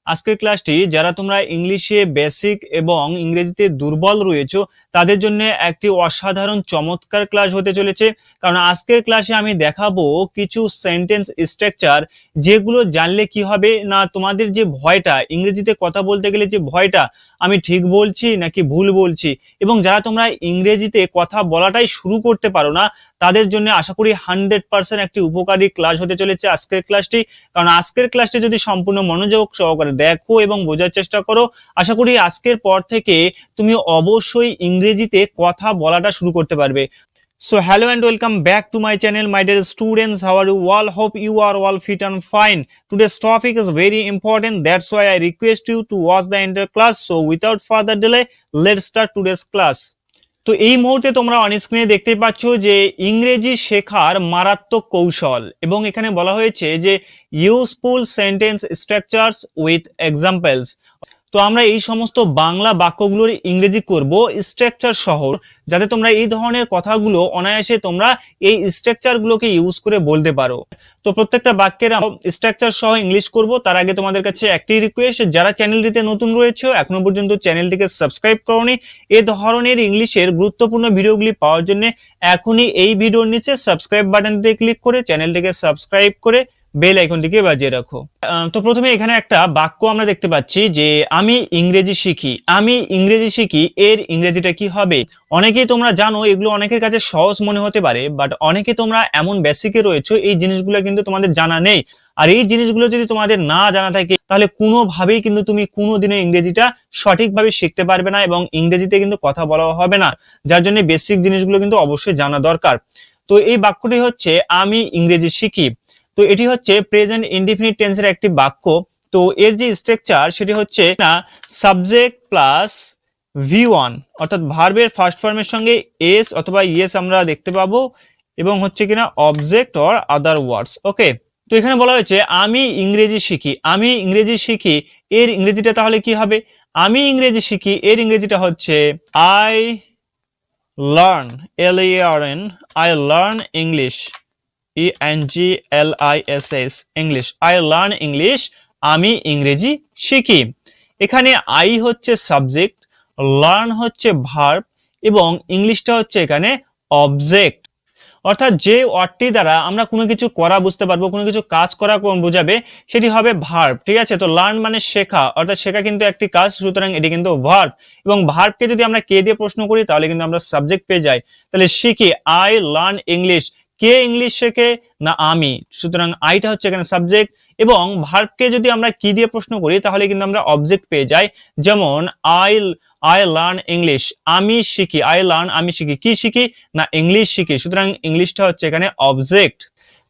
আজকের ক্লাসটি যারা তোমরা ইংলিশে বেসিক এবং ইংরেজিতে দুর্বল রয়েছো তাদের জন্য একটি অসাধারণ চমৎকার ক্লাস হতে চলেছে। কারণ আজকের ক্লাসে আমি দেখাবো কিছু সেন্টেন্স স্ট্রাকচার যেগুলো জানলে কি হবে না, তোমাদের যে ভয়টা ইংরেজিতে কথা বলতে গেলে যে ভয়টা আমি ঠিক বলছি নাকি ভুল বলছি, এবং যারা তোমরা ইংরেজিতে কথা বলাটাই শুরু করতে পারো না তাদের জন্য আশা করি 100% একটি উপকারী ক্লাস হতে চলেছে আজকের ক্লাসটি। কারণ আজকের ক্লাসটি যদি সম্পূর্ণ মনোযোগ সহকারে দেখো এবং বোঝার চেষ্টা করো, আশা করি আজকের পর থেকে তুমি অবশ্যই ইংরেজিতে কথা বলাটা শুরু করতে পারবে। So hello and welcome back to my channel, my dear students. How are you all? Hope you are all fit and fine. Today's topic is very important. That's why I request you to watch the entire class. So without further delay, let's start today's class. তো এই মুহূর্তে তোমরা on স্ক্রিনে দেখতে পাচ্ছ যে ইংরেজি শেখার মারাত্মক কৌশল, এবং এখানে বলা হয়েছে যে useful sentence structures with examples. তো আমরা এই সমস্ত বাংলা বাক্যগুলোর ইংরেজি করব স্ট্রাকচার সহ, যাতে তোমরা এই ধরনের কথাগুলো অনায়াসে তোমরা এই স্ট্রাকচারগুলোকে ইউজ করে বলতে পারো। তো প্রত্যেকটা বাক্যের স্ট্রাকচার সহ ইংলিশ করব। তার আগে তোমাদের কাছে একটি রিকোয়েস্ট, যারা চ্যানেলটিতে নতুন রয়েছে এখনো পর্যন্ত চ্যানেলটিকে সাবস্ক্রাইব করোনি, এই ধরনের ইংলিশের গুরুত্বপূর্ণ ভিডিওগুলি পাওয়ার জন্য এখনই এই ভিডিওর নিচে সাবস্ক্রাইব বাটনটিতে ক্লিক করে চ্যানেলটিকে সাবস্ক্রাইব করে বেল আইকনটিকে বাজিয়ে রাখো। তো প্রথমে এখানে একটা বাক্য আমরা দেখতে পাচ্ছি যে আমি ইংরেজি শিখি। আমি ইংরেজি শিখি এর ইংরেজিটা কি হবে? অনেকেই তোমরা জানো, এগুলো অনেকের কাছে সহজ মনে হতে পারে, বাট অনেকে তোমরা এমন বেসিকে রয়েছে এই জিনিসগুলো কিন্তু তোমাদের জানা নেই। আর এই জিনিসগুলো যদি তোমাদের না জানা থাকে তাহলে কোনোভাবেই কিন্তু তুমি কোনোদিনও ইংরেজিটা সঠিকভাবে শিখতে পারবে না এবং ইংরেজিতে কিন্তু কথা বলা হবে না, যার জন্য বেসিক জিনিসগুলো কিন্তু অবশ্যই জানা দরকার। তো এই বাক্যটি হচ্ছে আমি ইংরেজি শিখি। তো এটি হচ্ছে প্রেজেন্ট ইনডিফিনিট টেন্সের একটি বাক্য। তো এর যে স্ট্রাকচার সেটি হচ্ছে না সাবজেক্ট প্লাস V1, অর্থাৎ ভার্বের ফার্স্ট ফর্মের সঙ্গে এস অথবা ইয়েস আমরা দেখতে পাবো, এবং হচ্ছে কিনা অবজেক্ট অর আদার ওয়ার্ডস। ওকে, তো এখানে বলা হয়েছে আমি ইংরেজি শিখি। আমি ইংরেজি শিখি এর ইংরেজিটা তাহলে কি হবে? আমি ইংরেজি শিখি এর ইংরেজিটা হচ্ছে I learn, LARN, I learn English, ENGLISH, English. I learn English, আমি ইংরেজি শিখি। এখানে আই হচ্ছে সাবজেক্ট, লার্ন হচ্ছে ভার্ব, এবং ইংলিশটা হচ্ছে এখানে অবজেক্ট। অর্থাৎ যে ওয়ার্ডটি দ্বারা আমরা কোনো কিছু করা বুঝতে পারবো, কোনো কিছু কাজ করা বোঝাবে, সেটি হবে ভার্ব। ঠিক আছে, তো লার্ন মানে শেখা, অর্থাৎ শেখা কিন্তু একটি কাজ, সুতরাং এটি কিন্তু ভার্ব। এবং ভার্বকে যদি আমরা কে দিয়ে প্রশ্ন করি তাহলে কিন্তু আমরা সাবজেক্ট পেয়ে যাই। তাহলে শিখি, I learn English. K English শেখে? না আমি, সুতরাং আইটা হচ্ছে এখানে সাবজেক্ট। এবং ভার্বকে যদি আমরা কি দিয়ে প্রশ্ন করি তাহলে কিন্তু আমরা অবজেক্ট পেয়ে যাই। যেমন আই লার্ন ইংলিশ, আমি শিখি। আই লার্ন, আমি শিখি। কি শিখি? না ইংলিশ শিখি, সুতরাং ইংলিশটা হচ্ছে এখানে অবজেক্ট।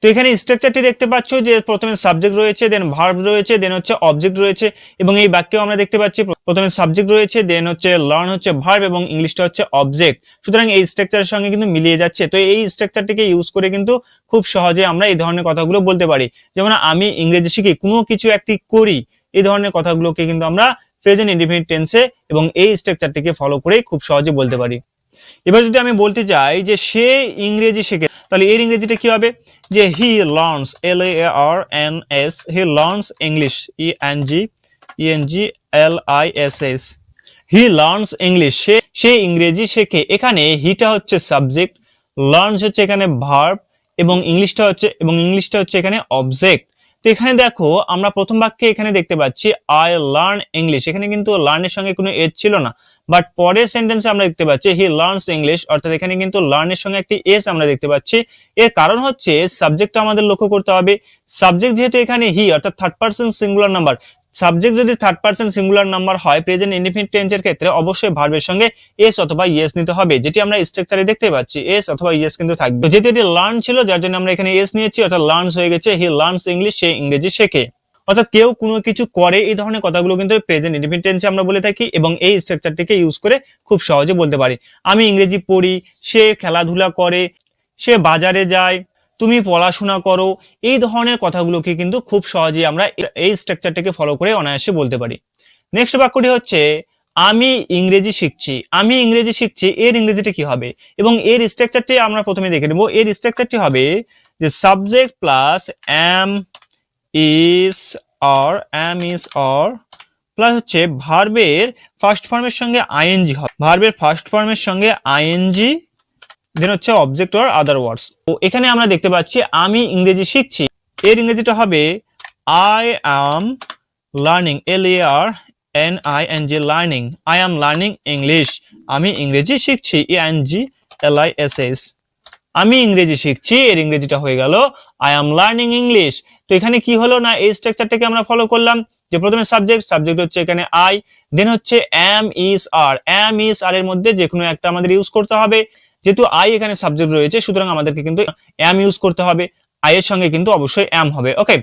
তো এখানে স্ট্রাকচারটি দেখতে পাচ্ছ যে প্রথমে সাবজেক্ট রয়েছে, দেন ভার্ব রয়েছে, দেন হচ্ছে অবজেক্ট রয়েছে, এবং এই বাক্যেও আমরা দেখতে পাচ্ছি প্রথমে সাবজেক্ট রয়েছে, দেন হচ্ছে লার্ন হচ্ছে ভার্ব, এবং ইংলিশটা হচ্ছে অবজেক্ট। সুতরাং এই স্ট্রাকচারের সঙ্গে কিন্তু মিলিয়ে যাচ্ছে। তো এই স্ট্রাকচারটিকে ইউজ করে কিন্তু খুব সহজে আমরা এই ধরনের কথাগুলো বলতে পারি। যেমন আমি ইংরেজি শিখি, কোনো কিছু একটি করি, এই ধরনের কথাগুলোকে কিন্তু আমরা প্রেজেন্ট ইনডিফিনিট টেন্সে এবং এই স্ট্রাকচারটিকে ফলো করে খুব সহজে বলতে পারি। এবার যদি আমি বলতে চাই যে সে ইংরেজি শেখে, তাহলে এর ইংরেজিটা কি হবে? যে he learns, LARNS, he learns English, ENGLISH, he learns English, সে ইংরেজি শেখে। এখানে হিটা হচ্ছে সাবজেক্ট, লার্নস হচ্ছে এখানে ভার্ব, এবং ইংলিশটা হচ্ছে এখানে অবজেক্ট। তো এখানে দেখো আমরা প্রথম বাক্যে এখানে দেখতে পাচ্ছি আই লার্ন ইংলিশ, এখানে কিন্তু লার্নের সঙ্গে কোনো এজ ছিল না, বাট পরের সেন্টেন্সে আমরা দেখতে পাচ্ছি হি লার্নস ইংলিশ, অর্থাৎ এখানে কিন্তু লার্নের সঙ্গে একটি এস আমরা দেখতে পাচ্ছি। এর কারণ হচ্ছে সাবজেক্টটা আমাদের লক্ষ্য করতে হবে। সাবজেক্ট যেহেতু এখানে হি, অর্থাৎ third person singular number, subject যদি থার্ড পারসন সিঙ্গুলার নাম্বার হয় প্রেজেন্ট ইনডিফিনিট টেন্সের ক্ষেত্রে অবশ্যই ভার্বের সঙ্গে এস অথবা ইয়েস নিতে হবে, যেটি আমরা স্ট্রাকচারে দেখতে পাচ্ছি এস অথবা ইয়েস কিন্তু থাকবে। যেহেতু এটি লার্ন ছিল যার জন্য আমরা এখানে এস নিয়েছি, অর্থাৎ লার্নস হয়ে গেছে হি লার্নস ইংলিশ, সে ইংরেজি শেখে। অর্থাৎ কেউ কোনো কিছু করে, এই ধরনের কথাগুলো কিন্তু প্রেজেন্ট ইনডিফিনিট টেন্সে আমরা বলে থাকি, এবং এই স্ট্রাকচারটিকে ইউজ করে খুব সহজে বলতে পারি। আমি ইংরেজি পড়ি, সে খেলাধুলা করে, সে বাজারে যায়, তুমি পড়াশোনা করো, এই ধরনের কথাগুলোকে কিন্তু খুব সহজেই আমরা এই স্ট্রাকচারটাকে ফলো করে অনায়াসে বলতে পারি। নেক্সট বাক্যটি হচ্ছে আমি ইংরেজি শিখছি। আমি ইংরেজি শিখছি এর ইংরেজিটা কি হবে? এবং এর স্ট্রাকচারটি আমরা প্রথমে দেখে নেব। এর স্ট্রাকচারটি হবে যে subject plus am, is, are plus হচ্ছে ভার্বের ফার্স্ট ফর্মের সঙ্গে আইএনজি হবে, ভার্বের ফার্স্ট ফর্মের সঙ্গে আইএনজি, দেন হচ্ছে অবজেক্ট অর আদার ওয়ার্ডস। তো এখানে আমরা দেখতে পাচ্ছি আমি ইংরেজি শিখছি, এর ইংরেজিটা হবে I am learning, LARNING, learning, I am learning English, আমি ইংরেজি শিখছি, ENGLISS, আমি ইংরেজি শিখছি, এর ইংরেজিটা হয়ে গেল আই অ্যাম লার্নিং ইংলিশ। তো এখানে কি হলো না, এই স্ট্রাকচারটাকে আমরা ফলো করলাম যে প্রথমে সাবজেক্ট হচ্ছে এখানে আই, দেন হচ্ছে অ্যাম ইজ আর এর মধ্যে যে কোনো একটা আমাদের ইউজ করতে হবে, যেহেতু আই এখানে সাবজেক্ট রয়েছে সুতরাং আমাদেরকে কিন্তু অ্যাম ইউজ করতে হবে, আই এর সঙ্গে কিন্তু অবশ্যই অ্যাম হবে। ওকে,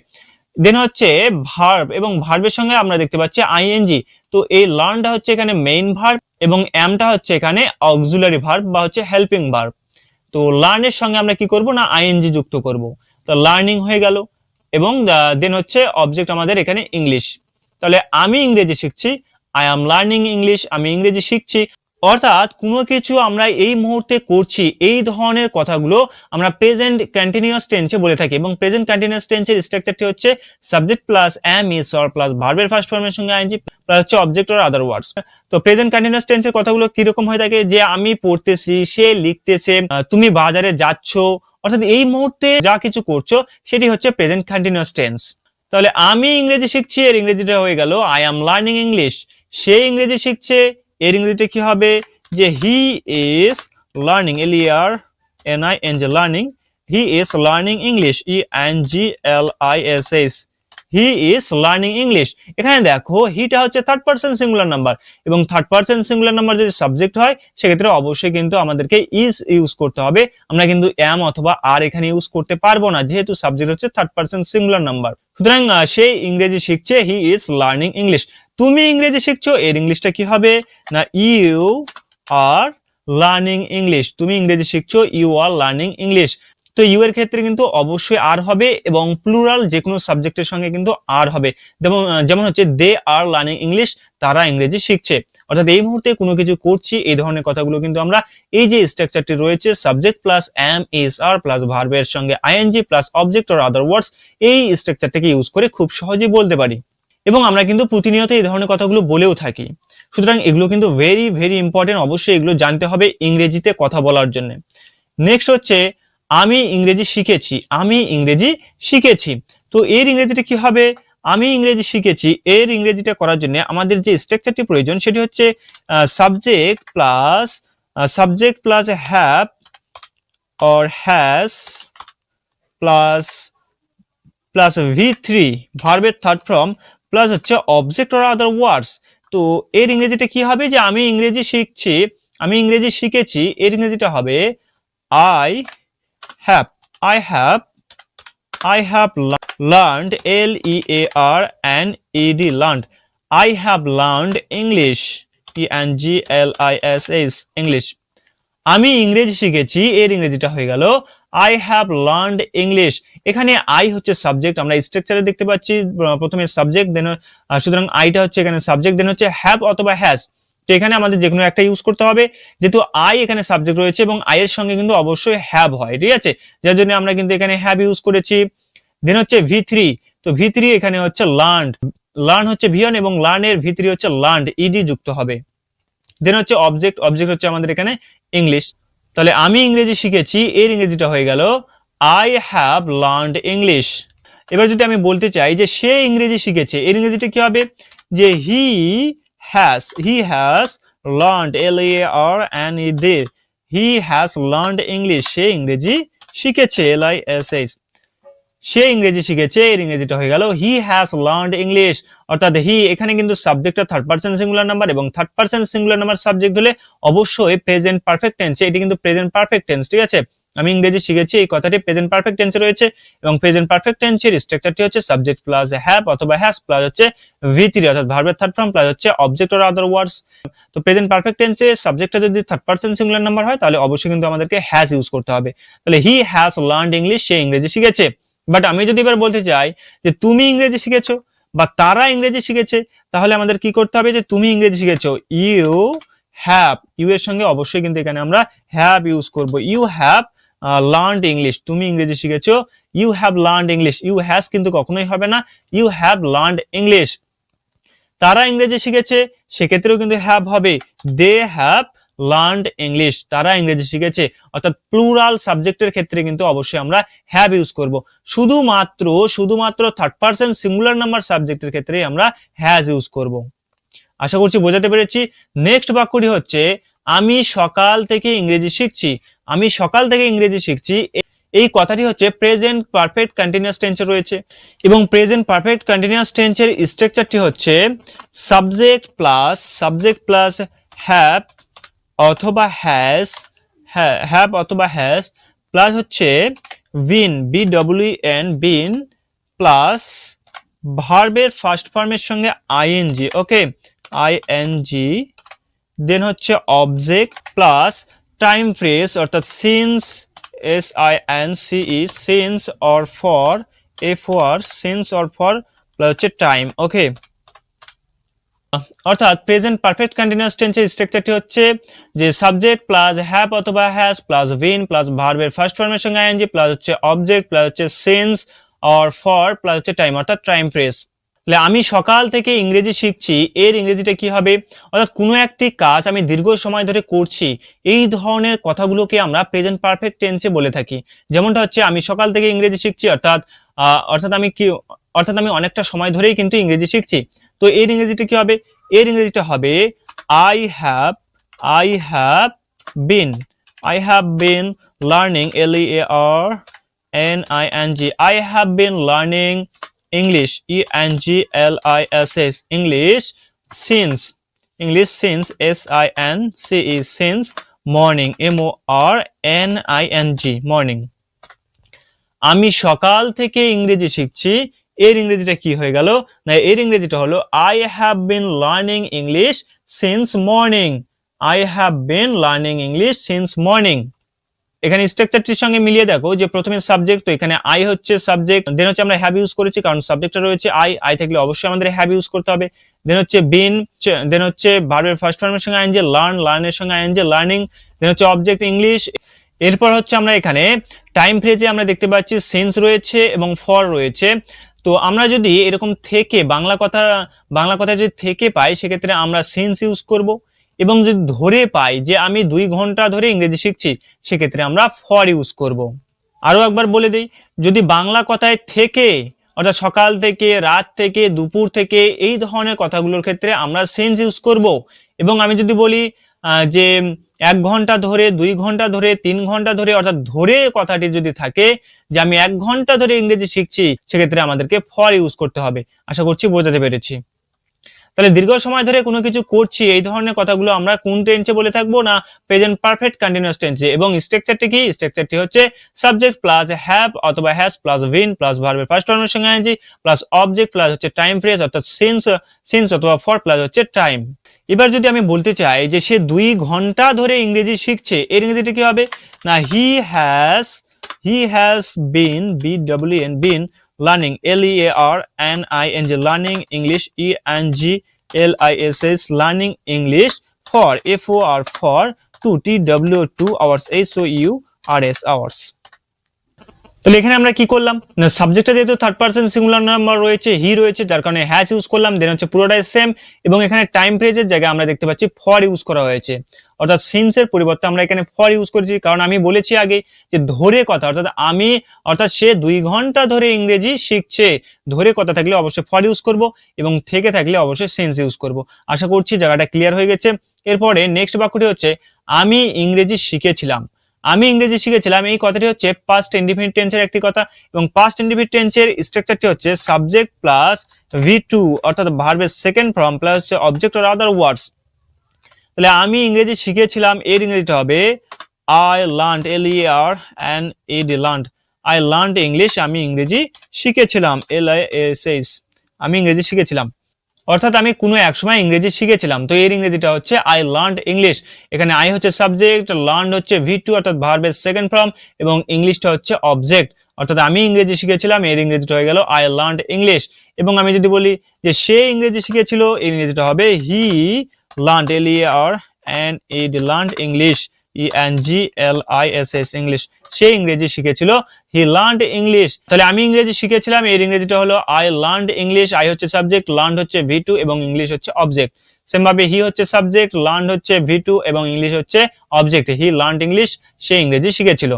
দেন হচ্ছে ভার্ব, এবং ভার্বের সঙ্গে আমরা দেখতে পাচ্ছি আইএনজি। তো এই লার্নটা হচ্ছে এখানে মেইন ভার্ব এবং অ্যামটা হচ্ছে এখানে অক্সিলারি ভার্ব বা হচ্ছে হেল্পিং ভার্ব। তো লার্নের সঙ্গে আমরা কি করব না আইএনজি যুক্ত করব, তো লার্নিং হয়ে গেল, এবং দেন হচ্ছে অবজেক্ট আমাদের এখানে ইংলিশ। তাহলে আমি ইংরেজি শিখছি, আই অ্যাম লার্নিং ইংলিশ, আমি ইংরেজি শিখছি। অর্থাৎ কোনো কিছু আমরা এই মুহূর্তে করছি, এই ধরনের কথাগুলো আমরা প্রেজেন্ট কন্টিনিউয়াস টেন্সে বলে থাকি, এবং প্রেজেন্ট কন্টিনিউয়াস টেন্সের স্ট্রাকচারটি হচ্ছে subject plus am is or plus ভার্বের ফার্স্ট ফর্মের সঙ্গে আইএনজি প্লাস হচ্ছে অবজেক্ট অর আদার ওয়ার্ডস। তো প্রেজেন্ট কন্টিনিউয়াস টেন্সের কথাগুলো কিরকম হয়ে থাকে, যে আমি পড়তেছি, সে লিখতেছে, তুমি বাজারে যাচ্ছ, অর্থাৎ এই মুহূর্তে যা কিছু করছো সেটি হচ্ছে প্রেজেন্ট কন্টিনিউয়াস টেন্স। তাহলে আমি ইংরেজি শিখছি, এর ইংরেজিটা হয়ে গেল আই অ্যাম লার্নিং ইংলিশ, সে ইংরেজি শিখছে, এর ইংরেজিটা কি হবে যে he is learning, LERNING, learning, he is learning English, ENGLISS, he is learning English. এখানে দেখো হিটা হচ্ছে থার্ড পারসন সিঙ্গুলার নাম্বার, এবং থার্ড পারসন সিঙ্গুলার নাম্বার যদি সাবজেক্ট হয় সেক্ষেত্রে অবশ্যই কিন্তু আমাদেরকে ইজ ইউজ করতে হবে, আমরা কিন্তু অ্যাম অথবা আর এখানে ইউজ করতে পারবো না, যেহেতু সাবজেক্ট হচ্ছে থার্ড পারসন সিঙ্গুলার নাম্বার। সুতরাং সে ইংরেজি শিখছে, হি ইজ লার্নিং ইংলিশ। তুমি ইংরেজি শিখছো, এর ইংলিশটা কি হবে না ইউ আর লার্নিং ইংলিশ, তুমি ইংরেজি শিখছো, ইউ আর লার্নিং ইংলিশ। তো ইউ এর ক্ষেত্রে কিন্তু অবশ্যই আর হবে, এবং প্লুরাল যে কোনো সাবজেক্টের সঙ্গে কিন্তু আর হবে, যেমন হচ্ছে দে আর লার্নিং ইংলিশ, তারা ইংরেজি শিখছে। অর্থাৎ এই মুহূর্তে কোনো কিছু করছি, এই ধরনের কথাগুলো কিন্তু আমরা এই যে স্ট্রাকচারটি রয়েছে subject plus am is are plus ভার্বের সঙ্গে ING plus object or other words, এই স্ট্রাকচারটাকে ইউজ করে খুব সহজেই বলতে পারি, এবং আমরা কিন্তু প্রতিনিয়ত এই ধরনের কথাগুলো বলেও থাকি। সুতরাং এগুলো কিন্তু ভেরি ভেরি ইম্পর্টেন্ট, অবশ্যই এগুলো জানতে হবে ইংরেজিতে কথা বলার জন্য। নেক্সট হচ্ছে আমি ইংরেজি শিখেছি, আমি ইংরেজি শিখেছি। তো এর ইংরেজিটা কি হবে, আমি ইংরেজি শিখেছি, এর ইংরেজিটা করার জন্য আমাদের যে স্ট্রাকচারটি প্রয়োজন সেটি হচ্ছে subject plus have or has plus V3, ভার্বের থার্ড ফর্ম, প্লাস হচ্ছে অবজেক্ট অর আদার ওয়ার্ডস। তো এর ইংরেজিটা কি হবে, যে আমি ইংরেজি শিখছি, আমি ইংরেজি শিখেছি, এর ইংরেজিটা হবে I have learned, LEARNED, learned, I have learned English, ENGLISS, English, আমি ইংরেজি শিখেছি, এর ইংরেজিটা হয়ে গেল I have learned English। এখানে I হচ্ছে সাবজেক্ট, আমরা স্ট্রাকচারে দেখতে পাচ্ছি প্রথমে সাবজেক্ট, দেন সুতরাং আইটা হচ্ছে এখানে সাবজেক্ট, দেন হচ্ছে হ্যাভ অথবা হ্যাজ। তো এখানে আমাদের যে কোনো একটা ইউজ করতে হবে, যেহেতু আই এখানে সাবজেক্ট রয়েছে এবং আই এর সঙ্গে কিন্তু অবশ্যই হ্যাভ হয়, ঠিক আছে, যার জন্য আমরা কিন্তু এখানে হ্যাভ ইউজ করেছি। দেন হচ্ছে V3, তো V3 এখানে হচ্ছে লার্ন হচ্ছে V1 এবং লার্ন এর V3 হচ্ছে লার্নড, ED যুক্ত হবে। দেন হচ্ছে অবজেক্ট হচ্ছে আমাদের এখানে ইংলিশ। তাহলে আমি ইংরেজি শিখেছি, এর ইংরেজিটা হয়ে গেল I have learned English। এবার যদি আমি বলতে চাই যে সে ইংরেজি শিখেছে, এর ইংরেজিটা কি হবে, যে he has learned, LEARNED, he has learned English, সে ইংরেজি শিখেছে, LISS, সে ইংরেজি শিখেছে, এর ইংরেজিটা হয়ে গেল হি হ্যাজ লার্নড ইংলিশ। অর্থাৎ হি এখানে কিন্তু সাবজেক্টটা থার্ড পারসন সিঙ্গুলার নাম্বার, এবং third person singular number subject হলে অবশ্যই প্রেজেন্ট পারফেক্ট টেন্সে, এটি কিন্তু প্রেজেন্ট পারফেক্ট টেন্স, ঠিক আছে, আমি ইংরেজি শিখেছি এই কথাটি প্রেজেন্ট পারফেক্ট টেন্সে রয়েছে, এবং প্রেজেন্ট পারফেক্ট টেন্সের স্ট্রাকচারটি হচ্ছে সাবজেক্ট প্লাস হ্যাভ অথবা হ্যাজ প্লাস হচ্ছে V3 অর্থাৎ ভার্বের থার্ড ফর্ম প্লাস হচ্ছে অবজেক্ট অর আদার ওয়ার্ডস। তো প্রেজেন্ট পারফেক্ট টেন্সে সাবজেক্টটা যদি থার্ড পারসন সিঙ্গুলার নাম্বার হয় তাহলে অবশ্যই কিন্তু আমাদেরকে হ্যাজ ইউজ করতে হবে। তাহলে হি হ্যাজ লার্নড ইংলিশ, সে ইংরেজি শিখেছে। বাট আমি যদি এবার বলতে চাই যে তুমি ইংরেজি শিখেছো বা তারা ইংরেজি শিখেছে, তাহলে আমাদের কি করতে হবে, যে তুমি ইংরেজি শিখেছো, ইউ হ্যাভ, ইউ এর সঙ্গে অবশ্যই কিন্তু এখানে আমরা হ্যাভ ইউজ করব, ইউ হ্যাভ লার্নড ইংলিশ, তুমি ইংরেজি শিখেছো, you have learned English, you has কিন্তু কখনোই হবে না, ইউ হ্যাভ লার্নড ইংলিশ। তারা ইংরেজি শিখেছে, সেক্ষেত্রেও কিন্তু হ্যাভ হবে, দে হ্যাভ লার্নড ইংলিশ, তারা ইংরেজি শিখেছে। অর্থাৎ প্লুরাল সাবজেক্টের ক্ষেত্রে কিন্তু অবশ্যই আমরা হ্যাভ ইউজ করব। শুধুমাত্র থার্ড পারসন সিঙ্গুলার নাম্বার সাবজেক্টের ক্ষেত্রে আমরা হ্যাজ ইউজ করব। আশা করছি বোঝাতে পেরেছি। নেক্সট বাক্যটি হচ্ছে আমি সকাল থেকে ইংরেজি শিখছি। আমি সকাল থেকে ইংরেজি শিখছি, এই কথাটি হচ্ছে প্রেজেন্ট পারফেক্ট কন্টিনিউয়াস টেন্সে রয়েছে এবং প্রেজেন্ট পারফেক্ট কন্টিনিউয়াস টেন্সের স্ট্রাকচারটি হচ্ছে সাবজেক্ট প্লাস হ্যাভ অথবা হ্যাজ প্লাস হচ্ছে বিন BWN বিন প্লাস ভার্বের ফার্স্ট ফর্মের সঙ্গে আইএনজি, ওকে আইএনজি, দেন হচ্ছে অবজেক্ট প্লাস টাইম ফ্রেজ অর্থাৎ since SINCE since or for FOR since or for plus হচ্ছে টাইম, ওকে। অর্থাৎ প্রেজেন্ট পারফেক্ট কন্টিনিউয়াস টেন্সের স্ট্রাকচারটি হচ্ছে যে সাবজেক্ট প্লাস হ্যাভ অথবা হ্যাজ প্লাস বিন প্লাস ভার্বের ফার্স্ট ফর্মের সঙ্গে আইএনজি প্লাস হচ্ছে অবজেক্ট প্লাস হচ্ছে সিন্স অর ফর প্লাস হচ্ছে টাইম অর্থাৎ টাইম ফ্রেজ। তাহলে আমি সকাল থেকে ইংরেজি শিখছি, এর ইংরেজিটা কি হবে? অর্থাৎ কোনো একটি কাজ আমি দীর্ঘ সময় ধরে করছি, এই ধরনের কথাগুলোকে আমরা প্রেজেন্ট পারফেক্ট টেন্সে বলে থাকি। যেমনটা হচ্ছে আমি সকাল থেকে ইংরেজি শিখছি, অর্থাৎ আমি অনেকটা সময় ধরেই কিন্তু ইংরেজি শিখছি। তো এর ইংরেজিটা কি হবে? এর ইংরেজিটা হবে I have been learning LEARNING I have been learning English ENGLISH English since since morning MORNING morning। আমি সকাল থেকে ইংরেজি শিখছি, এর ইংরেজিটা কি হয়ে গেল? না, এর ইংরেজিটা হলো I have been learning English since morning। I have been learning English since morning। এখানে স্ট্রাকচারটির সঙ্গে মিলিয়ে দেখো যে প্রথমে সাবজেক্ট, তো এখানে আই হচ্ছে সাবজেক্ট, দেন হচ্ছে আমরা হ্যাভ ইউজ করেছি কারণ সাবজেক্টটা রয়েছে আই থাকলে অবশ্যই আমাদের হ্যাভ ইউজ করতে হবে। দেন হচ্ছে বিন, দেন হচ্ছে ভার্বের ফার্স্ট ফর্মের সঙ্গে আইএনজি, লার্নের সঙ্গে আইএনজি লার্নিং, দেন হচ্ছে অবজেক্ট ইংলিশ। এরপর হচ্ছে আমরা এখানে টাইম ফ্রেজে আমরা দেখতে পাচ্ছি সিন্স রয়েছে এবং ফর রয়েছে। তো আমরা যদি এরকম থেকে বাংলা কথা যদি থেকে পাই, সেক্ষেত্রে আমরা সিন্স ইউজ করব, এবং যদি ধরে পাই যে আমি 2 ঘন্টা ধরে ইংরেজি শিখছি, সেক্ষেত্রে আমরা ফর ইউজ করব। আরো একবার বলে দিই, যদি বাংলা কথায় থেকে অর্থাৎ সকাল থেকে, রাত থেকে, দুপুর থেকে, এই ধরনের কথাগুলোর ক্ষেত্রে আমরা সিন্স ইউজ করব। এবং আমি যদি বলি যে 1 ঘন্টা ধরে, 2 ঘন্টা ধরে, 3 ঘন্টা ধরে, অর্থাৎ ধরে কথাটি যদি থাকে যে আমি 1 ঘন্টা ধরে ইংরেজি শিখছি, সেক্ষেত্রে আমাদেরকে ফর ইউজ করতে হবে। আশা করছি বোঝাতে পেরেছি। তাহলে দীর্ঘ সময় ধরে কোনো কিছু করছি, এই ধরনের কথাগুলো আমরা কোন টেন্সে বলে থাকবো? না, প্রেজেন্ট পারফেক্ট কন্টিনিউয়াস টেন্সে। এবং স্ট্রাকচারটি কি? স্ট্রাকচারটি হচ্ছে সাবজেক্ট প্লাস হ্যাভ অথবা হ্যাজ প্লাস বিন প্লাস ভার্বের ফার্স্ট ফর্মের সঙ্গে আইএনজি প্লাস অবজেক্ট প্লাস হচ্ছে টাইম ফ্রেজ অর্থাৎ সিন্স অথবা ফর প্লাস হচ্ছে টাইম। এবার যদি আমি বলতে চাই যে সে 2 ঘন্টা ধরে ইংরেজি শিখছে, এর ইংরেজিটা কি হবে? না, he has been BWN learning LEARNING learning English ENGLISH learning English for FOR for 2 hours hours। তাহলে এখানে আমরা কি করলাম? না, সাবজেক্টটা যেহেতু থার্ড পারসন সিঙ্গুলার নাম্বার রয়েছে, হি রয়েছে, যার কারণে হ্যাজ ইউজ করলাম, দেন হচ্ছে পুরোটাই সেম। এবং এখানে টাইম ফ্রেজের জায়গায় আমরা দেখতে পাচ্ছি ফর ইউজ করা হয়েছে, অর্থাৎ সিন্সের পরিবর্তে আমরা এখানে ফর ইউজ করেছি। কারণ আমি বলেছি আগে যে ধরে কথা, অর্থাৎ সে 2 ঘন্টা ধরে ইংরেজি শিখছে, ধরে কথা থাকলে অবশ্যই ফর ইউজ করব এবং থেকে থাকলে অবশ্যই সিন্স ইউজ করব। আশা করছি জায়গাটা ক্লিয়ার হয়ে গেছে। এরপরে নেক্সট বাক্যটি হচ্ছে আমি ইংরেজি শিখেছিলাম। এই কথাটি হচ্ছে পাস্ট ইনডিফিনিট টেন্সের একটি কথা, এবং পাস্ট ইনডিফিনিট টেন্সের স্ট্রাকচারটি হচ্ছে সাবজেক্ট প্লাস V2 অর্থাৎ ভার্বের সেকেন্ড ফর্ম প্লাস হচ্ছে অবজেক্ট অর আদার ওয়ার্ডস। তাহলে আমি ইংরেজি শিখেছিলাম, এর ইংরেজিটা হবে I learned LEARNED I learned English। আমি ইংরেজি শিখেছিলাম LISH আমি ইংরেজি শিখেছিলাম, অর্থাৎ আমি কোনো এক সময় ইংরেজি শিখেছিলাম। তো এর ইংরেজিটা হচ্ছে I learned English। এখানে I হচ্ছে সাবজেক্ট, লার্নড হচ্ছে V2 অর্থাৎ ভার্বের সেকেন্ড ফর্ম, এবং ইংলিশটা হচ্ছে অবজেক্ট, অর্থাৎ আমি ইংরেজি শিখেছিলাম, এর ইংরেজিটা হয়ে গেল I learned English। এবং আমি যদি বলি যে সে ইংরেজি শিখেছিল, এর ইংরেজিটা হবে he learned LEARNED learned English ENGLISH English, সে ইংরেজি শিখেছিল। হি লার্নড ইংলিশ, তাহলে আমি ইংরেজি শিখেছিলাম, এর ইংরেজিটা হলো আই লার্নড ইংলিশ। আই হচ্ছে সাবজেক্ট, লার্নড হচ্ছে V2 এবং ইংলিশ হচ্ছে অবজেক্ট। সেম ভাবে হি হচ্ছে সাবজেক্ট, লার্নড হচ্ছে V2 এবং ইংলিশ হচ্ছে অবজেক্ট। হি লার্নড ইংলিশ, সে ইংরেজি শিখেছিল।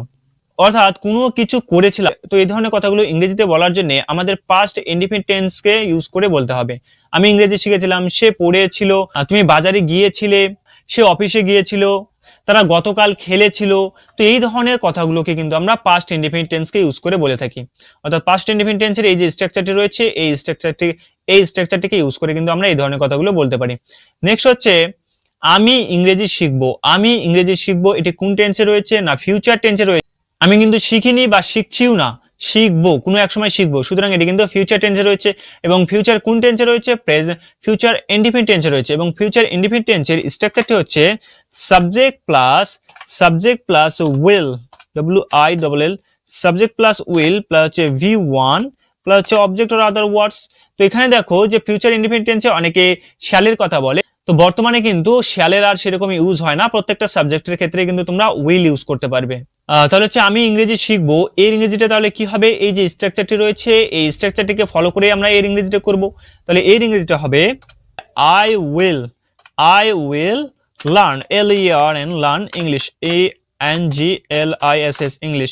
অর্থাৎ কোনো কিছু করেছিল। তো এই ধরনের কথাগুলো ইংরেজিতে বলার জন্য আমাদের পাস্ট ইনডিফিনিট টেন্সকে ইউজ করে বলতে হবে। আমি ইংরেজি শিখেছিলাম, সে পড়েছিল, তুমি বাজারে গিয়েছিলে, সে অফিসে গিয়েছিল, তারা গতকাল খেলেছিল। তো এই ধরনের কথাগুলোকে কিন্তু আমরা পাস্ট ইনডিফিনিট টেন্সকে ইউজ করে বলে থাকি। অর্থাৎ পাস্ট ইনডিফিনিট টেন্সের এই যে স্ট্রাকচারটি রয়েছে, এই স্ট্রাকচারটিকে ইউজ করে কিন্তু আমরা এই ধরনের কথাগুলো বলতে পারি। নেক্সট হচ্ছে আমি ইংরেজি শিখবো। আমি ইংরেজি শিখবো, এটি কোন টেন্সে রয়েছে? না ফিউচার টেন্সে রয়েছে। আমি কিন্তু শিখিনি বা শিখছিও না, শিখবো, কোনো এক সময় শিখবো, সুতরাং এটি কিন্তু ফিউচার টেন্সে রয়েছে। এবং ফিউচার কোন টেন্সে রয়েছে? প্রেজেন্ট, ফিউচার ইনডিফিনিট টেন্সে রয়েছে। এবং ফিউচার ইনডিফিনিট টেন্সের স্ট্রাকচারটি হচ্ছে subject plus will, WILL, subject plus will plus হচ্ছে V1 প্লাস হচ্ছে অবজেক্ট অর আদার ওয়ার্ডস। তো এখানে দেখো যে ফিউচার ইনডিফিনিট টেন্সে অনেকে শ্যালের কথা বলে, তো বর্তমানে কিন্তু শ্যালের আর সেরকম ইউজ হয় না, প্রত্যেকটা সাবজেক্টের ক্ষেত্রে কিন্তু তোমরা উইল ইউজ করতে পারবে। তাহলে হচ্ছে আমি ইংরেজি শিখবো, এর ইংরেজিটা তাহলে কি হবে? এই যে স্ট্রাকচারটি রয়েছে, এই স্ট্রাকচারটিকে ফলো করে আমরা এর ইংরেজিটা করব। তাহলে এর ইংরেজিটা হবে I will learn, LEARN, learn English, ANGLISH English.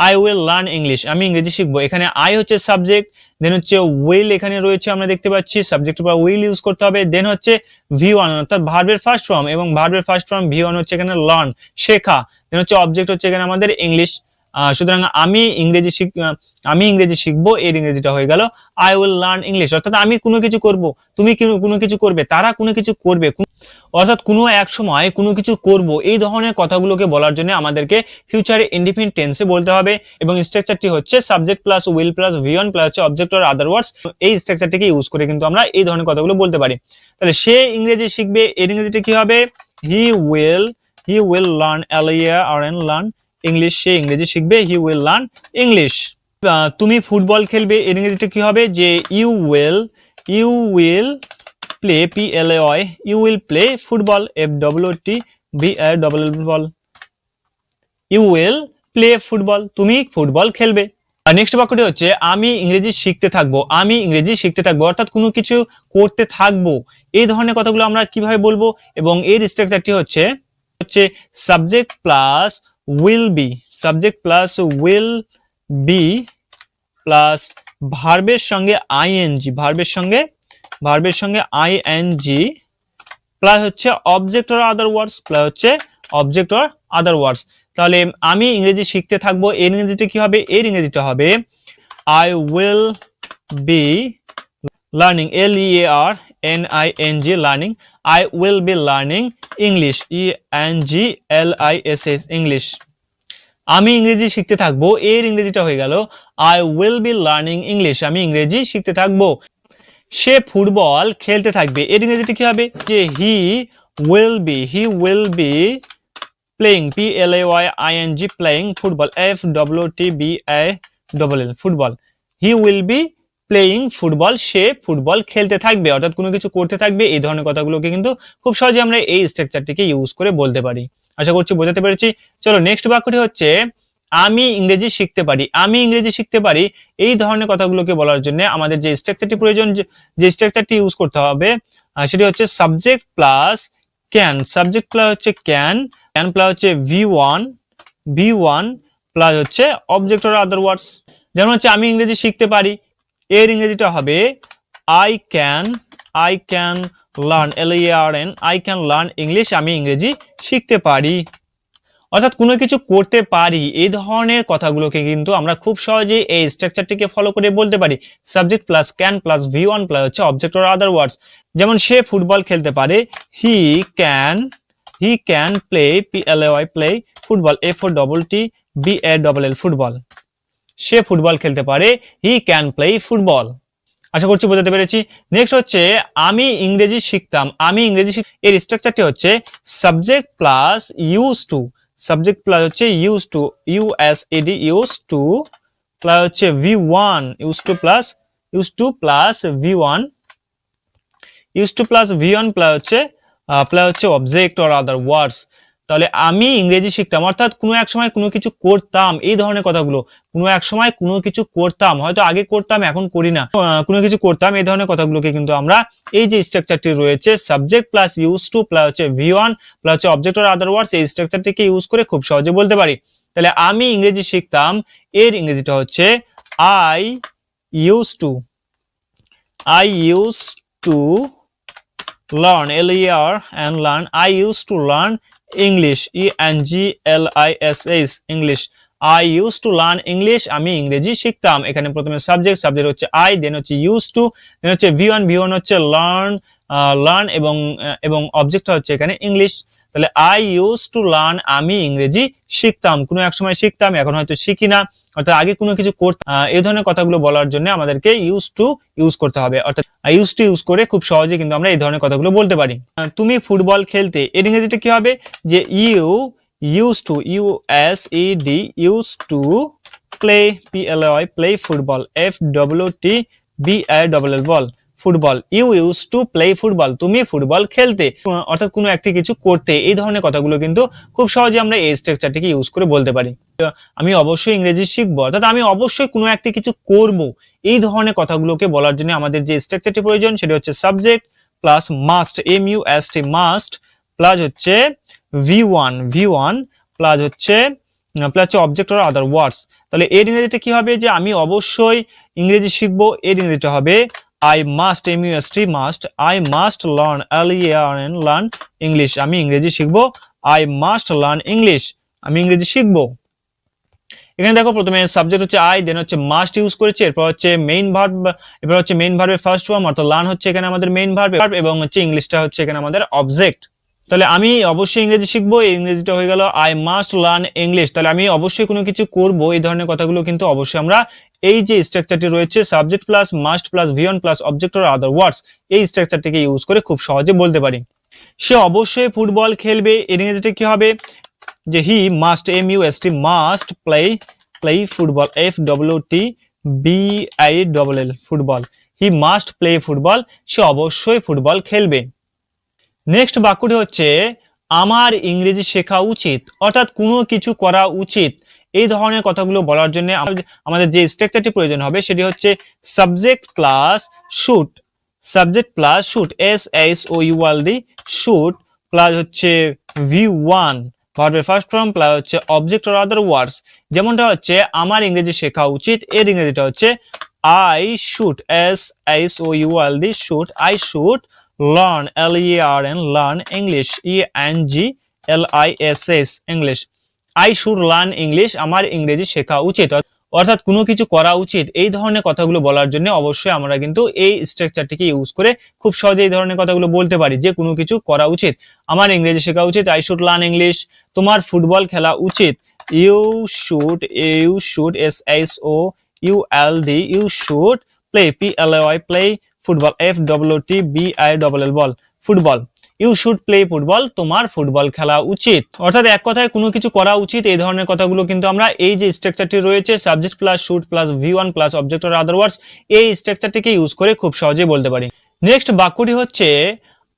I will learn English, আমি ইংরেজি শিখবো। এখানে আই হচ্ছে সাবজেক্ট, দেন হচ্ছে উইল এখানে রয়েছে, আমরা দেখতে পাচ্ছি সাবজেক্টের পর উইল ইউজ করতে হবে। দেন হচ্ছে V1 অর্থাৎ ভার্বের ফার্স্ট ফর্ম, এবং ভার্বের ফার্স্ট ফর্ম V1 হচ্ছে এখানে লার্ন, শেখা। দেন হচ্ছে অবজেক্ট হচ্ছে এখানে আমাদের ইংলিশ। সুতরাং আমি ইংরেজি শিখবো, এর ইংরেজিটা হয়ে গেল আই উইল লার্ন ইংলিশ। অর্থাৎ আমি কোনো কিছু করব, তুমি কোনো কিছু করবে, তারা কোনো কিছু করবে, অর্থাৎ কোনো এক সময় কোনো কিছু করব, এই ধরনের কথাগুলোকে বলার জন্য আমাদেরকে ফিউচারে ইনডিফিনিট টেন্সে বলতে হবে। এবং স্ট্রাকচারটি হচ্ছে subject plus will plus V1 plus হচ্ছে অবজেক্ট অর আদার ওয়ার্ডস। এই স্ট্রাকচারটিকে ইউজ করে কিন্তু আমরা এই ধরনের কথাগুলো বলতে পারি। তাহলে সে ইংরেজি শিখবে, এর ইংরেজিটা কি হবে? He will learn, LEARN, learn English, সে ইংরেজি শিখবে, হি উইল লার্ন ইংলিশ। তুমি ফুটবল খেলবে, এর ইংরেজিটা কি হবে? যে you will play, PLAY, you will play football, FWOTBALL, you will play football, তুমি ফুটবল খেলবে। আর নেক্সট বাক্যটি হচ্ছে আমি ইংরেজি শিখতে থাকবো। আমি ইংরেজি শিখতে থাকবো, অর্থাৎ কোনো কিছু করতে থাকবো, এই ধরনের কথাগুলো আমরা কিভাবে বলবো? এবং এর স্ট্রাকচারটি হচ্ছে subject plus will be plus ভার্বের সঙ্গে ING, ভার্বের সঙ্গে ING প্লাস হচ্ছে অবজেক্ট অর আদার ওয়ার্ডস, তাহলে আমি ইংরেজি শিখতে থাকবো, এর ইংরেজিটা কি হবে? এর ইংরেজিটা হবে I will be learning, LEARNING, learning, I will be learning English, ENGLISH, English. আমি ইংরেজি শিখতে থাকবো, এর ইংরেজিটা হয়ে গেল I will be learning English, আমি ইংরেজি শিখতে থাকবো। সে ফুটবল খেলতে থাকবে, এর ইংরেজিটা কি হবে? যে he will be playing, PLAYING, playing football, FWOTBALL, football. He will be playing football, say football খেলতে থাকবে, অর্থাৎ কোনো কিছু করতে থাকবে। এই ধরনের কথাগুলোকে কিন্তু খুব সহজে আমরা এই স্ট্রাকচারটিকে ইউজ করে বলতে পারি। আশা করছি বোঝাতে পেরেছি। চলো নেক্সট বাক্যটি হচ্ছে আমি ইংরেজি শিখতে পারি। আমি ইংরেজি শিখতে পারি, এই ধরনের কথাগুলোকে বলার জন্য আমাদের যে স্ট্রাকচারটি প্রয়োজন, যে স্ট্রাকচারটি ইউজ করতে হবে, সেটি হচ্ছে subject plus can, subject plus হচ্ছে ক্যান প্লাস হচ্ছে V1 প্লাস হচ্ছে অবজেক্ট অর আদার ওয়ার্ডস। যেমন হচ্ছে আমি ইংরেজি শিখতে পারি, এর ইংরেজিটা হবে I can learn, LEARN, I can learn English, আমি ইংরেজি শিখতে পারি। অর্থাৎ কোনো কিছু করতে পারি, এই ধরনের কথাগুলোকে কিন্তু আমরা খুব সহজেই এই স্ট্রাকচারটিকে ফলো করে বলতে পারি। Subject plus can plus V1 plus হচ্ছে অবজেক্ট অর আদার ওয়ার্ডস। যেমন সে ফুটবল খেলতে পারে, he can play, PLAY, play football, FOTTBALL, football. Say football খেলতে পারে, হি ক্যান প্লে ফুটবল। আশা করছি বোঝাতে পেরেছি। নেক্সট হচ্ছে আমি ইংরেজি শিখতাম। এর স্ট্রাকচারটি হচ্ছে সাবজেক্ট প্লাস সাবজেক্ট প্লাস হচ্ছে USED, প্লাস হচ্ছে V1, প্লাস V1 প্লাস হচ্ছে অবজেক্ট অর আদার ওয়ার্ডস। তাহলে আমি ইংরেজি শিখতাম অর্থাৎ কোনো এক সময় কোনো কিছু করতাম, এই ধরনের কথাগুলো। কোনো এক সময় কোনো কিছু করতাম, হয়তো আগে করতাম এখন করি না, কোনো কিছু করতাম, এই ধরনের কথাগুলোকে কিন্তু আমরা এই যে স্ট্রাকচারটি রয়েছে subject plus use to plus হচ্ছে V1 প্লাস হচ্ছে অবজেক্ট অর আদার ওয়ার্ডস, এই স্ট্রাকচারটিকে ইউজ করে খুব সহজে বলতে পারি। তাহলে আমি ইংরেজি শিখতাম এর ইংরেজিটা হচ্ছে I used to learn, L-E-R and learn, I used to learn English, E-N-G-L-I-S-H, English, I used to learn English, আমি ইংরেজি শিখতাম। এখানে প্রথমে সাবজেক্ট হচ্ছে I, দেন হচ্ছে used to, দেন হচ্ছে V1 হচ্ছে learn এবং অবজেক্টটা হচ্ছে এখানে ইংলিশ। তাহলে I used to learn, আমি ইংরেজি শিখতাম, কোনো এক সময় শিখতাম, এখন হয়তো শিখি না, অর্থাৎ আগে কোনো কিছু করতাম। এই ধরনের কথাগুলো বলার জন্য আমাদেরকে ইউজ করতে হবে, অর্থাৎ ইউজ করে খুব সহজে কিন্তু আমরা এই ধরনের কথাগুলো বলতে পারি। তুমি ফুটবল খেলতে, এর ইংরেজিটা কি হবে যে used to, U-S-E-D, used to play, P-L-A-Y, play football, F-W-T-B-A-L-L, ball, football, you use to play football, তুমি ফুটবল খেলতে, অর্থাৎ কোনো একটি কিছু করতে, এই ধরনের কথাগুলো কিন্তু খুব সহজে আমরা এই স্ট্রাকচারটিকে ইউজ করে বলতে পারি। আমি অবশ্যই ইংরেজি শিখবো, অর্থাৎ আমি অবশ্যই কোনো একটি কিছু করব, এই ধরনের কথাগুলোকে বলার জন্য আমাদের যে স্ট্রাকচারটি প্রয়োজন সেটা হচ্ছে subject plus must, M-U-S-T, must, plus হচ্ছে V1 প্লাস হচ্ছে অবজেক্ট অর আদার ওয়ার্ডস। তাহলে এর ইংরেজিটা কি হবে যে আমি অবশ্যই ইংরেজি শিখবো, এর ইংরেজিটা হবে I must, M-U-S-T, must, I must learn, L-E-A-R-N, learn English, আমি ইংরেজি শিখবো, I must learn English, আমি ইংরেজি শিখবো। এখানে দেখো প্রথমে সাবজেক্ট হচ্ছে I, দেন হচ্ছে মাস্ট ইউজ করেছে, এরপর হচ্ছে মেইন ভার্ব, এরপর হচ্ছে মেইন ভার্বের ফার্স্ট ফর্ম অর্থাৎ লার্ন হচ্ছে এখানে আমাদের মেইন ভার্ব, এবং হচ্ছে ইংলিশটা হচ্ছে এখানে আমাদের অবজেক্ট। তাহলে আমি অবশ্যই ইংরেজি শিখবো, এই ইংরেজিটা হয়ে গেল I must learn English। তাহলে আমি অবশ্যই কোনো কিছু করব, এই ধরনের কথাগুলো কিন্তু অবশ্যই আমরা এই যে স্ট্রাকচারটি রয়েছে subject plus must plus V1 plus object or other words, এই স্ট্রাকচারটিকে ইউজ করে খুব সহজে বলতে পারি। সে অবশ্যই ফুটবল খেলবে, এর ইংরেজিটা কি হবে যে he must, M-U-S-T, must play football, F-W-T-B-A-L-L, football, he must play football, সে অবশ্যই ফুটবল খেলবে। নেক্সট বাক্যটি হচ্ছে আমার ইংরেজি শেখা উচিত, অর্থাৎ কোনো কিছু করা উচিত, এই ধরনের কথাগুলো বলার জন্য আমাদের যে স্ট্রাকচারটি প্রয়োজন হবে সেটি হচ্ছে subject plus should, S-H-O-U-L-D, should, plus হচ্ছে V1 ভার্বের ফার্স্ট ফর্ম, প্লাস হচ্ছে অবজেক্ট অর আদার ওয়ার্ডস। যেমনটা হচ্ছে আমার ইংরেজি শেখা উচিত, এর ইংরেজিটা হচ্ছে I should, S-H-O-U-L-D, should, I should learn, L-E-A-R-N, learn English, E-N-G-L-I-S-H, English, I should learn English, আমার ইংরেজি শেখা উচিত, অর্থাৎ কোনো কিছু করা উচিত, এই ধরনের কথাগুলো বলার জন্য অবশ্যই আমরা কিন্তু এই স্ট্রাকচারটিকে ইউজ করে খুব সহজে এই ধরনের কথাগুলো বলতে পারি যে কোনো কিছু করা উচিত। আমার ইংরেজি শেখা উচিত, I should learn English, তোমার ফুটবল খেলা উচিত, you should, S-H-O-U-L-D, you should play, P-L-A-Y, play football, F-W-T-B-A-L-L, ball, football, you should play football, তোমার ফুটবল খেলা উচিত, অর্থাৎ এক কথায় কোনো কিছু করা উচিত, এই ধরনের কথাগুলো কিন্তু আমরা এই যে স্ট্রাকচারটি রয়েছে subject plus should plus V1 plus object or other words, এই স্ট্রাকচারটিকে ইউজ করে খুব সহজেই বলতে পারি। নেক্সট বাক্যটি হচ্ছে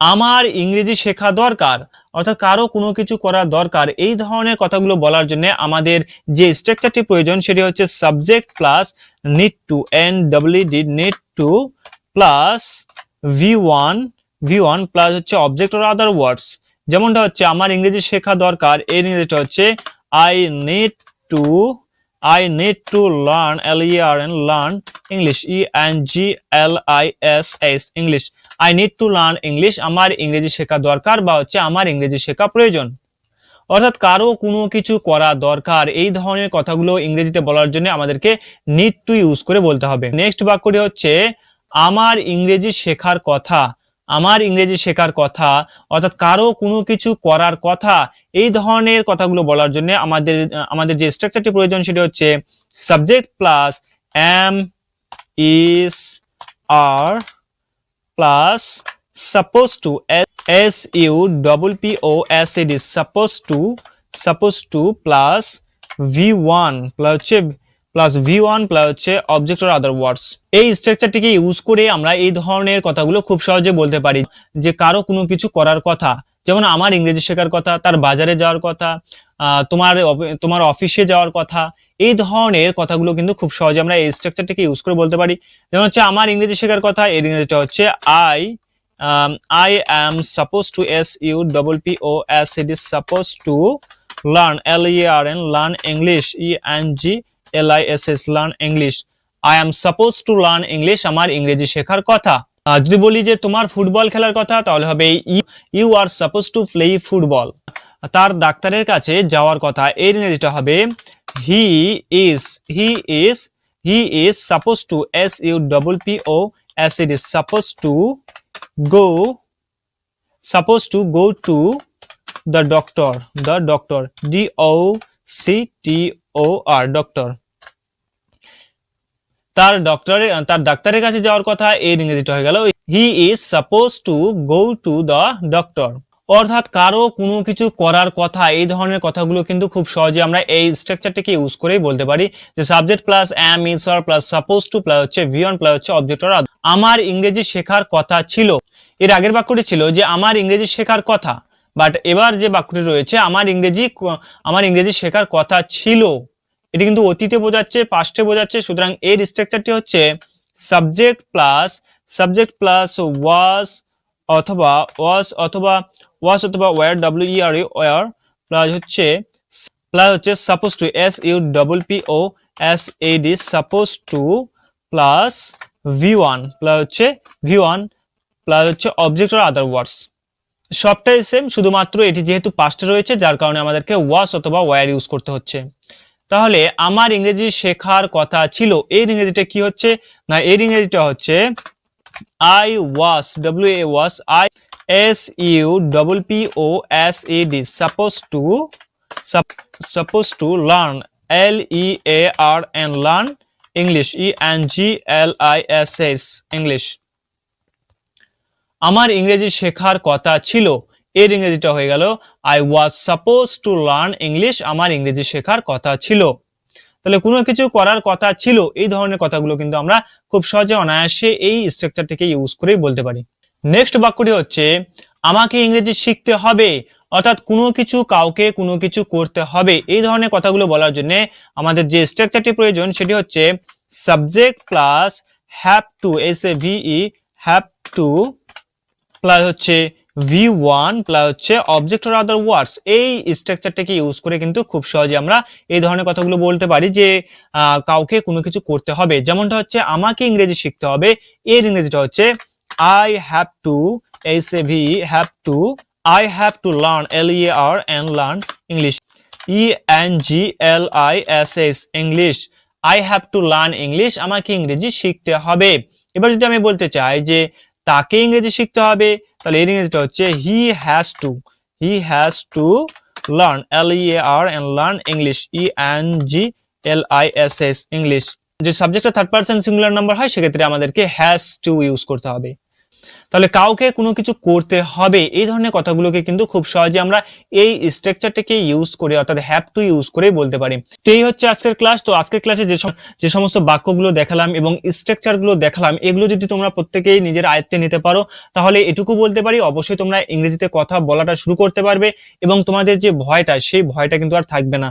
আমার ইংরেজি শেখা দরকার, অর্থাৎ কারো কোনো কিছু করা দরকার, এই ধরনের কথাগুলো বলার জন্য আমাদের যে স্ট্রাকচারটি প্রয়োজন সেটি হচ্ছে subject plus need to, N-E-E-D, need to, plus V1 plus হচ্ছে অবজেক্ট অর আদার ওয়ার্ডস। যেমনটা হচ্ছে আমার ইংরেজি শেখা দরকার, এর ইংরেজিটা হচ্ছে I need to learn, L-E-A-R-N, learn English, E-N-G-L-I-S-H, English, I need to learn English, আমার ইংরেজি শেখা দরকার বা হচ্ছে আমার ইংরেজি শেখা প্রয়োজন, অর্থাৎ কারো কোনো কিছু করা দরকার, এই ধরনের কথাগুলো ইংরেজিতে বলার জন্য আমাদেরকে নিড টু ইউজ করে বলতে হবে। নেক্সট বাক্যটি হচ্ছে আমার ইংরেজি শেখার কথা, আমার ইংরেজি শেখার কথা, অর্থাৎ কারো কোনো কিছু করার কথা, এই ধরনের কথাগুলো বলার জন্য আমাদের যে স্ট্রাকচারটি প্রয়োজন সেটা হচ্ছে subject plus am is are plus supposed to, S-U-P-P-O-S-E-D, supposed to plus V1 plus হচ্ছে অবজেক্ট অর আদার ওয়ার্ডস। এই স্ট্রাকচারটিকে ইউজ করে আমরা এই ধরনের কথাগুলো খুব সহজে বলতে পারি যে কারো কোনো কিছু করার কথা, যেমন আমার ইংরেজি শেখার কথা, তার বাজারে যাওয়ার কথা, তোমার অফিসে যাওয়ার কথা, এই ধরনের কথাগুলো কিন্তু খুব সহজে আমরা এই স্ট্রাকচারটাকে ইউজ করে বলতে পারি। যেমন হচ্ছে আমার ইংরেজি শেখার কথা, এর ইংরেজিটা হচ্ছে I am suppose two suppose to learn learn English learn English. I am suppose to learn English, আমার ইংরেজি শেখার কথা। যদি বলি যে তোমার ফুটবল খেলার কথা, তাহলে হবে you are suppose to play football. তার ডাক্তারের কাছে যাওয়ার কথা, এর ইংরেজিটা হবে he is he is he is suppose to go go to the doctor doctor। তার ডাক্তারের কাছে যাওয়ার কথা, এর ইংরেজিটা হয়ে গেল হি is suppose to go to the doctor. অর্থাৎ কারো কোনো কিছু করার কথা, এই ধরনের কথাগুলো কিন্তু খুব সহজে আমরা এই স্ট্রাকচারটাকে ইউজ করেই বলতে পারি যে subject plus am is are plus suppose to plus হচ্ছে ভিওন প্লাস হচ্ছে অবজেক্ট অর আদার। আমার ইংরেজি শেখার কথা ছিল, এর আগের বাক্যটি ছিল যে আমার ইংরেজি শেখার কথা, বাট এবার যে বাক্যটি রয়েছে আমার ইংরেজি শেখার কথা ছিল, এটি কিন্তু অতীতে বোঝাচ্ছে, পাস্টে বোঝাচ্ছে। সুতরাং এর স্ট্রাকচারটি হচ্ছে সাবজেক্ট প্লাস ওয়াজ অথবা ওয়্যার ওয়্যার প্লাস হচ্ছে suppose two suppose to plus V1 plus হচ্ছে অবজেক্ট অর আদার ওয়ার্ডস। সবটাই সেম, শুধুমাত্র এটি যেহেতু পাস্টে রয়েছে যার কারণে আমাদেরকে ওয়াজ অথবা ওয়্যার ইউজ করতে হচ্ছে। তাহলে আমার ইংরেজি শেখার কথা ছিল, এর ইংরেজিটা কি হচ্ছে না, এর ইংরেজিটা হচ্ছে I was supposed to learn learn English English। আমার ইংরেজি শেখার কথা ছিল, এর ইংরেজিটা হয়ে গেল I was supposed to learn English, আমার ইংরেজি শেখার কথা ছিল। তাহলে কোনো কিছু করার কথা ছিল, এই ধরনের কথাগুলো কিন্তু আমরা খুব সহজে অনায়াসে এই স্ট্রাকচারটিকে ইউজ করেই বলতে পারি। নেক্সট বাক্যটি হচ্ছে আমাকে ইংরেজি শিখতে হবে, অর্থাৎ কোনো কিছু কাউকে কোনো কিছু করতে হবে, এই ধরনের কথাগুলো বলার জন্য আমাদের যে স্ট্রাকচারটি প্রয়োজন সেটি হচ্ছে subject plus have to have to plus হচ্ছে V1 প্লাস হচ্ছে অবজেক্ট অর আদার ওয়ার্ডস। এই স্ট্রাকচারটাকে ইউজ করে কিন্তু খুব সহজে আমরা এই ধরনের কথাগুলো বলতে পারি যে কাউকে কোনো কিছু করতে হবে। যেমনটা হচ্ছে আমাকে ইংরেজি শিখতে হবে, এর ইংরেজিটা হচ্ছে I have to learn learn English English। I have to learn English, আমাকে ইংরেজি শিখতে হবে। এবার যদি আমি বলতে চাই যে তাকে ইংরেজি শিখতে হবে, তাহলে এর ইংরেজিটা হচ্ছে he has to learn learn English English। যে সাবজেক্টটা থার্ড পারসন সিঙ্গুলার নাম্বার হয় সেক্ষেত্রে আমাদেরকে has to ইউজ করতে হবে। তাহলে কাউকে কোনো কিছু করতে হবে, এই ধরনের কথাগুলোকে কিন্তু খুব সহজে আমরা এই স্ট্রাকচারটাকে ইউজ করে অর্থাৎ হ্যাভ টু ইউজ করে বলতে পারি। তো এই হচ্ছে আজকের ক্লাস। তো আজকের ক্লাসে যে সমস্ত বাক্যগুলো দেখালাম এবং স্ট্রাকচারগুলো দেখালাম, এগুলো যদি তোমরা প্রত্যেকেই নিজের আয়ত্তে নিতে পারো তাহলে এটুকু বলতে পারি অবশ্যই তোমরা ইংরেজিতে কথা বলাটা শুরু করতে পারবে এবং তোমাদের যে ভয়টা, সেই ভয়টা কিন্তু আর থাকবে না।